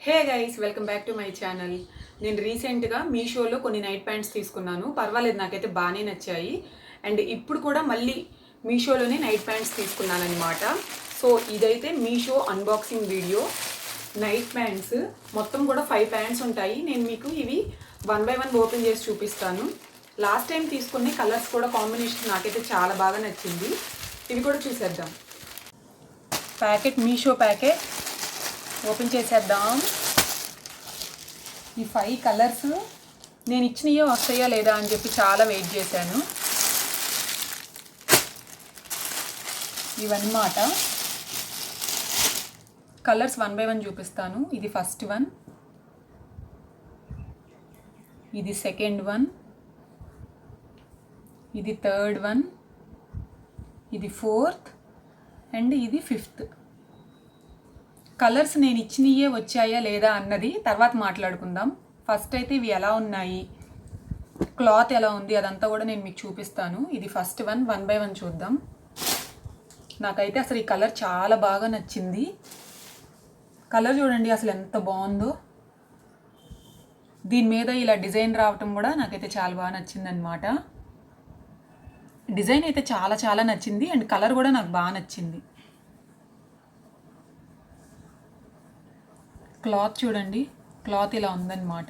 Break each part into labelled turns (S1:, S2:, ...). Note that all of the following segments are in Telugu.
S1: Hey guys, welcome back to my channel. నేను రీసెంట్గా మీషోలో కొన్ని నైట్ ప్యాంట్స్ తీసుకున్నాను. పర్వాలేదు, నాకైతే బాగానే నచ్చాయి. అండ్ ఇప్పుడు కూడా మళ్ళీ మీషోలోనే నైట్ ప్యాంట్స్ తీసుకున్నాను అనమాట. సో ఇదైతే Meesho unboxing video. Night pants మొత్తం కూడా 5 ప్యాంట్స్ ఉంటాయి. నేను మీకు ఇవి 1 by 1 ఓపెన్ చేసి చూపిస్తాను. లాస్ట్ టైం తీసుకునే కలర్స్ కూడా కాంబినేషన్ నాకైతే చాలా బాగా నచ్చింది. ఇవి కూడా చూసేద్దాం. మీషో ప్యాకెట్ ఓపెన్ చేసేద్దాం. ఈ 5 కలర్స్ నేను ఇచ్చినయో వస్తాయా లేదా అని చెప్పి చాలా వెయిట్ చేశాను. ఇవన్నమాట కలర్స్. 1 by 1 చూపిస్తాను. ఇది ఫస్ట్ వన్, ఇది సెకండ్ వన్, ఇది థర్డ్ వన్, ఇది ఫోర్త్ అండ్ ఇది ఫిఫ్త్. కలర్స్ నేను ఇచ్చినయే వచ్చాయా లేదా అన్నది తర్వాత మాట్లాడుకుందాం. ఫస్ట్ అయితే ఇవి ఎలా ఉన్నాయి, క్లాత్ ఎలా ఉంది, అదంతా కూడా నేను మీకు చూపిస్తాను. ఇది ఫస్ట్ వన్. 1 by 1 చూద్దాం. నాకైతే అసలు ఈ కలర్ చాలా బాగా నచ్చింది. కలర్ చూడండి అసలు ఎంత బాగుందో. దీని మీద ఇలా డిజైన్ రావటం కూడా నాకైతే చాలా బాగా నచ్చింది అనమాట. డిజైన్ అయితే చాలా చాలా నచ్చింది అండ్ కలర్ కూడా నాకు బాగా నచ్చింది. క్లాత్ చూడండి, క్లాత్ ఇలా ఉందన్నమాట.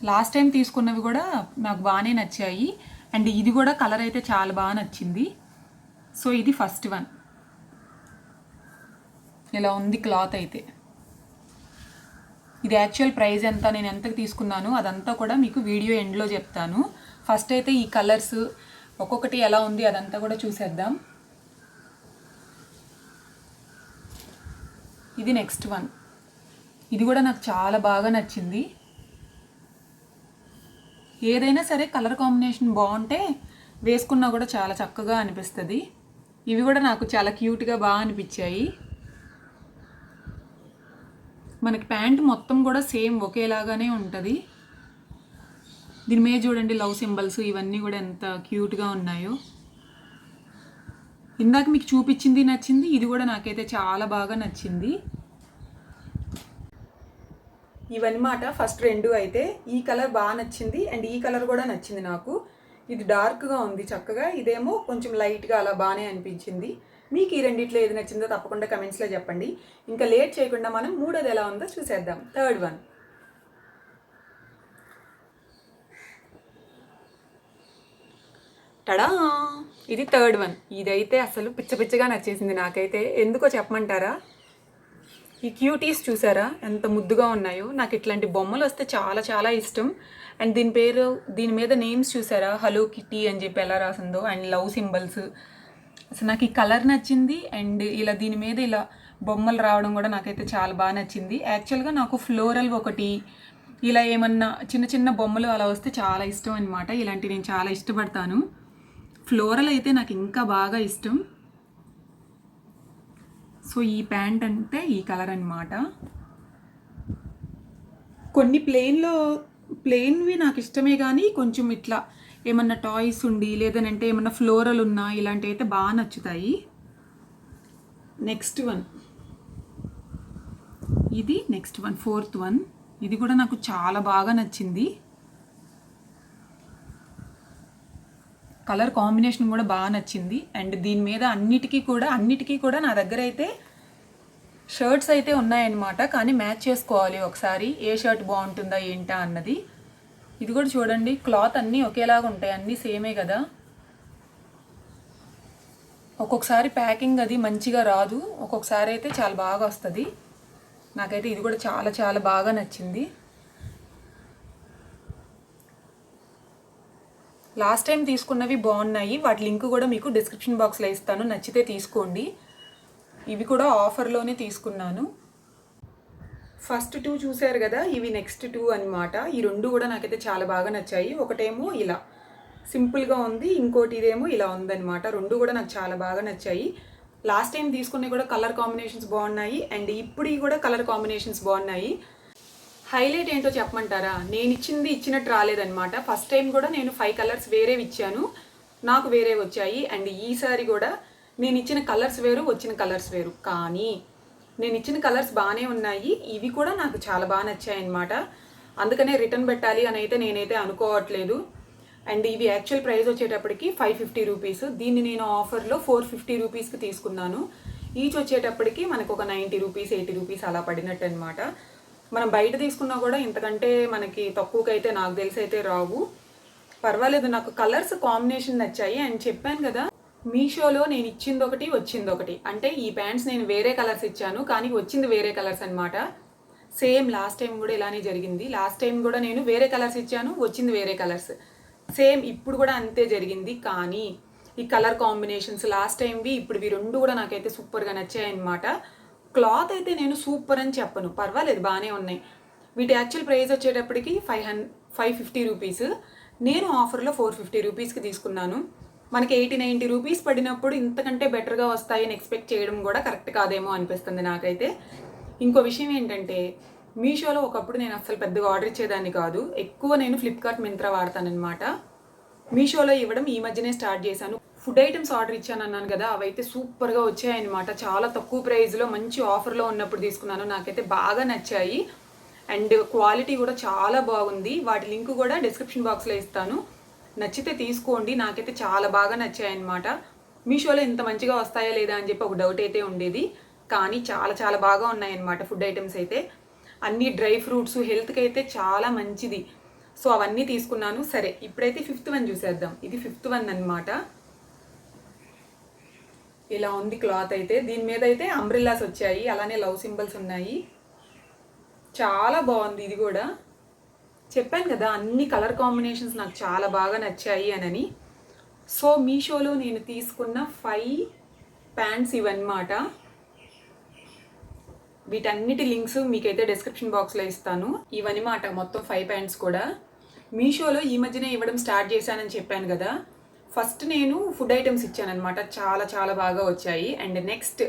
S1: లాస్ట్ టైం తీసుకున్నవి కూడా నాకు బాగానే నచ్చాయి అండ్ ఇది కూడా కలర్ అయితే చాలా బాగా నచ్చింది. సో ఇది ఫస్ట్ వన్. ఇలా ఉంది క్లాత్ అయితే. ఇది యాక్చువల్ ప్రైస్ ఎంత, నేను ఎంతకు తీసుకున్నాను అదంతా కూడా మీకు వీడియో ఎండ్లో చెప్తాను. ఫస్ట్ అయితే ఈ కలర్స్ ఒక్కొక్కటి ఎలా ఉంది అదంతా కూడా చూసేద్దాం. ఇది నెక్స్ట్ వన్. ఇది కూడా నాకు చాలా బాగా నచ్చింది. ఏదైనా సరే కలర్ కాంబినేషన్ బాగుంటే వేసుకున్నా కూడా చాలా చక్కగా అనిపిస్తుంది. ఇవి కూడా నాకు చాలా క్యూట్గా బాగా అనిపించాయి. మనకి ప్యాంట్ మొత్తం కూడా సేమ్ ఒకేలాగానే ఉంటుంది. దీని మీద చూడండి లవ్ సింబల్స్, ఇవన్నీ కూడా ఎంత క్యూట్గా ఉన్నాయో. ఇందాక మీకు చూపించింది నచ్చింది, ఇది కూడా నాకైతే చాలా బాగా నచ్చింది. ఇవన్నమాట ఫస్ట్ రెండు. అయితే ఈ కలర్ బాగా నచ్చింది అండ్ ఈ కలర్ కూడా నచ్చింది నాకు. ఇది డార్క్గా ఉంది చక్కగా, ఇదేమో కొంచెం లైట్గా అలా బాగానే అనిపించింది. మీకు ఈ రెండిట్లో ఏది నచ్చిందో తప్పకుండా కమెంట్స్లో చెప్పండి. ఇంకా లేట్ చేయకుండా మనం మూడోది ఎలా ఉందో చూసేద్దాం. Third one. టడా, ఇది థర్డ్ వన్. ఇదైతే అసలు పిచ్చ పిచ్చగా నచ్చేసింది నాకైతే. ఎందుకో చెప్పమంటారా? ఈ క్యూటీస్ చూసారా ఎంత ముద్దుగా ఉన్నాయో. నాకు ఇట్లాంటి బొమ్మలు వస్తే చాలా చాలా ఇష్టం. అండ్ దీని మీద నేమ్స్ చూసారా, హలో కిటీ అని చెప్పి ఎలా రాసిందో అండ్ లవ్ సింబల్స్. అసలు నాకు ఈ కలర్ నచ్చింది అండ్ ఇలా దీని మీద ఇలా బొమ్మలు రావడం కూడా నాకైతే చాలా బాగా నచ్చింది. యాక్చువల్గా నాకు ఫ్లోరల్ ఒకటి ఇలా ఏమన్నా చిన్న చిన్న బొమ్మలు అలా వస్తే చాలా ఇష్టం అనమాట. ఇలాంటివి నేను చాలా ఇష్టపడతాను. ఫ్లోరల్ అయితే నాకు ఇంకా బాగా ఇష్టం. సో ఈ ప్యాంట్ అంటే ఈ కలర్ అనమాట. కొన్ని ప్లెయిన్వి నాకు ఇష్టమే, కానీ కొంచెం ఇట్లా ఏమన్నా టాయ్స్ ఉండి లేదనంటే ఏమన్నా ఫ్లోరల్ ఉన్నా ఇలాంటివి అయితే బాగా నచ్చుతాయి. Next one. ఇది నెక్స్ట్ వన్, ఫోర్త్ వన్. ఇది కూడా నాకు చాలా బాగా నచ్చింది. కలర్ కాంబినేషన్ కూడా బాగా నచ్చింది అండ్ దీని మీద అన్నిటికీ కూడా నా దగ్గర అయితే షర్ట్స్ అయితే ఉన్నాయన్నమాట. కానీ మ్యాచ్ చేసుకోవాలి ఒకసారి ఏ షర్ట్ బాగుంటుందా ఏంటా అన్నది. ఇది కూడా చూడండి, క్లాత్ అన్నీ ఒకేలాగా ఉంటాయి, అన్నీ సేమే కదా. ఒక్కొక్కసారి ప్యాకింగ్ అది మంచిగా రాదు, ఒక్కొక్కసారి అయితే చాలా బాగా వస్తుంది. నాకైతే ఇది కూడా చాలా చాలా బాగా నచ్చింది. లాస్ట్ టైం తీసుకున్నవి బాగున్నాయి, వాటి లింక్ కూడా మీకు డిస్క్రిప్షన్ బాక్స్లో ఇస్తాను, నచ్చితే తీసుకోండి. ఇవి కూడా ఆఫర్లోనే తీసుకున్నాను. ఫస్ట్ 2 చూసారు కదా, ఇవి నెక్స్ట్ 2 అనమాట. ఈ రెండు కూడా నాకైతే చాలా బాగా నచ్చాయి. ఒకటేమో ఇలా సింపుల్గా ఉంది, ఇంకోటి ఇదేమో ఇలా ఉందన్నమాట. రెండు కూడా నాకు చాలా బాగా నచ్చాయి. లాస్ట్ టైం తీసుకున్నవి కూడా కలర్ కాంబినేషన్స్ బాగున్నాయి అండ్ ఇప్పుడు కూడా కలర్ కాంబినేషన్స్ బాగున్నాయి. హైలైట్ ఏంటో చెప్పమంటారా? నేను ఇచ్చినట్టు రాలేదన్నమాట. ఫస్ట్ టైం కూడా నేను 5 కలర్స్ వేరేవి ఇచ్చాను, నాకు వేరే వచ్చాయి. అండ్ ఈసారి కూడా నేను ఇచ్చిన కలర్స్ వేరు, వచ్చిన కలర్స్ వేరు. కానీ నేను ఇచ్చిన కలర్స్ బాగానే ఉన్నాయి, ఇవి కూడా నాకు చాలా బాగా నచ్చాయి అన్నమాట. అందుకనే రిటర్న్ పెట్టాలి అని అయితే నేనైతే అనుకోవట్లేదు. అండ్ ఇవి యాక్చువల్ ప్రైస్ వచ్చేటప్పటికి 550 రూపీస్, దీన్ని నేను ఆఫర్లో 450 రూపీస్కి తీసుకున్నాను. ఈచ్ వచ్చేటప్పటికి మనకు ఒక 90 రూపీస్ 80 రూపీస్ అలా పడినట్టు అనమాట. మనం బయట తీసుకున్నా కూడా ఇంతకంటే మనకి తక్కువకైతే నాకు తెలిసి అయితే రావు. పర్వాలేదు, నాకు కలర్స్ కాంబినేషన్ నచ్చాయి. అండ్ చెప్పాను కదా, మీషోలో నేను ఇచ్చింది ఒకటి వచ్చింది ఒకటి. అంటే ఈ ప్యాంట్స్ నేను వేరే కలర్స్ ఇచ్చాను కానీ వచ్చింది వేరే కలర్స్ అనమాట. సేమ్ లాస్ట్ టైం కూడా ఇలానే జరిగింది. లాస్ట్ టైం కూడా నేను వేరే కలర్స్ ఇచ్చాను, వచ్చింది వేరే కలర్స్. సేమ్ ఇప్పుడు కూడా అంతే జరిగింది. కానీ ఈ కలర్ కాంబినేషన్స్ లాస్ట్ టైంవి ఇప్పుడువి రెండు కూడా నాకైతే సూపర్గా నచ్చాయి అనమాట. క్లాత్ అయితే నేను సూపర్ అని చెప్పను, పర్వాలేదు బాగానే ఉన్నాయి. వీటి యాక్చువల్ ప్రైస్ వచ్చేటప్పటికి 550 రూపీస్, నేను ఆఫర్లో 450 రూపీస్కి తీసుకున్నాను. మనకి 80-90 రూపీస్ పడినప్పుడు ఇంతకంటే బెటర్గా వస్తాయని ఎక్స్పెక్ట్ చేయడం కూడా కరెక్ట్ కాదేమో అనిపిస్తుంది నాకైతే. ఇంకో విషయం ఏంటంటే, మీషోలో ఒకప్పుడు నేను అసలు పెద్దగా ఆర్డర్ ఇచ్చేదాన్ని కాదు. ఎక్కువ నేను ఫ్లిప్కార్ట్ మింత్రా వాడతానమాట. మీషోలో ఇవ్వడం ఈ మధ్యనే స్టార్ట్ చేశాను. ఫుడ్ ఐటమ్స్ ఆర్డర్ ఇచ్చాను అన్నాను కదా, అవైతే సూపర్గా వచ్చాయన్నమాట. చాలా తక్కువ ప్రైస్లో మంచి ఆఫర్లో ఉన్నప్పుడు తీసుకున్నాను, నాకైతే బాగా నచ్చాయి. అండ్ క్వాలిటీ కూడా చాలా బాగుంది. వాటి లింక్ కూడా డిస్క్రిప్షన్ బాక్స్లో ఇస్తాను, నచ్చితే తీసుకోండి. నాకైతే చాలా బాగా నచ్చాయి అన్నమాట. మీషోలో ఇంత మంచిగా వస్తాయా లేదా అని చెప్పి ఒక డౌట్ అయితే ఉండేది, కానీ చాలా చాలా బాగా ఉన్నాయన్నమాట. ఫుడ్ ఐటమ్స్ అయితే అన్ని డ్రై ఫ్రూట్స్ హెల్త్కి అయితే చాలా మంచిది. సో అవన్నీ తీసుకున్నాను. సరే, ఇప్పుడైతే 5th వన్ చూసేద్దాం. ఇది 5th వన్ అనమాట. ఇలా ఉంది క్లాత్ అయితే. దీని మీద అయితే అంబ్రెల్లాస్ వచ్చాయి, అలానే లవ్ సింబల్స్ ఉన్నాయి. చాలా బాగుంది ఇది కూడా. చెప్పాను కదా, అన్ని కలర్ కాంబినేషన్స్ నాకు చాలా బాగా నచ్చాయి అని. సో మీషోలో నేను తీసుకున్న 5 ప్యాంట్స్ ఇవన్నమాట. వీటన్నిటి లింక్స్ మీకైతే డిస్క్రిప్షన్ బాక్స్లో ఇస్తాను. ఇవన్నమాట మొత్తం 5 ప్యాంట్స్ కూడా. మీషోలో ఈ మధ్యనే ఇవ్వడం స్టార్ట్ చేశానని చెప్పాను కదా. ఫస్ట్ నేను ఫుడ్ ఐటమ్స్ ఇచ్చాను అనమాట, చాలా చాలా బాగా వచ్చాయి. అండ్ నెక్స్ట్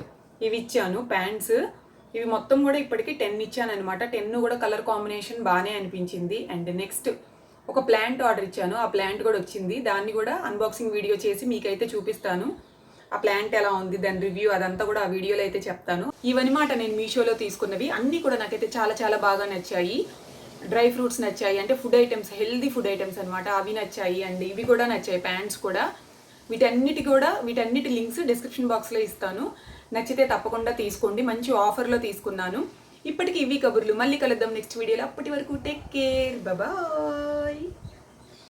S1: ఇవి ఇచ్చాను ప్యాంట్స్. ఇవి మొత్తం కూడా ఇప్పటికీ 10 ఇచ్చాను అనమాట. 10 కూడా కలర్ కాంబినేషన్ బాగానే అనిపించింది. అండ్ నెక్స్ట్ ఒక ప్లాంట్ ఆర్డర్ ఇచ్చాను, ఆ ప్లాంట్ కూడా వచ్చింది. దాన్ని కూడా అన్బాక్సింగ్ వీడియో చేసి మీకైతే చూపిస్తాను. ఆ ప్లాంట్ ఎలా ఉంది, దాని రివ్యూ అదంతా కూడా ఆ వీడియోలో అయితే చెప్తాను. ఇవన్నమాట నేను మీషోలో తీసుకున్నవి. అన్నీ కూడా నాకైతే చాలా చాలా బాగా నచ్చాయి. డ్రై ఫ్రూట్స్ నచ్చాయి, అంటే food items, healthy food items అనమాట, అవి నచ్చాయి. అండ్ ఇవి కూడా నచ్చాయి, ప్యాంట్స్ కూడా. వీటన్నిటి లింక్స్ డిస్క్రిప్షన్ బాక్స్లో ఇస్తాను, నచ్చితే తప్పకుండా తీసుకోండి. మంచి ఆఫర్లో తీసుకున్నాను. ఇప్పటికి ఇవి కబుర్లు. మళ్ళీ కలుద్దాం నెక్స్ట్ వీడియోలో. అప్పటి వరకు టేక్ కేర్, బాయ్.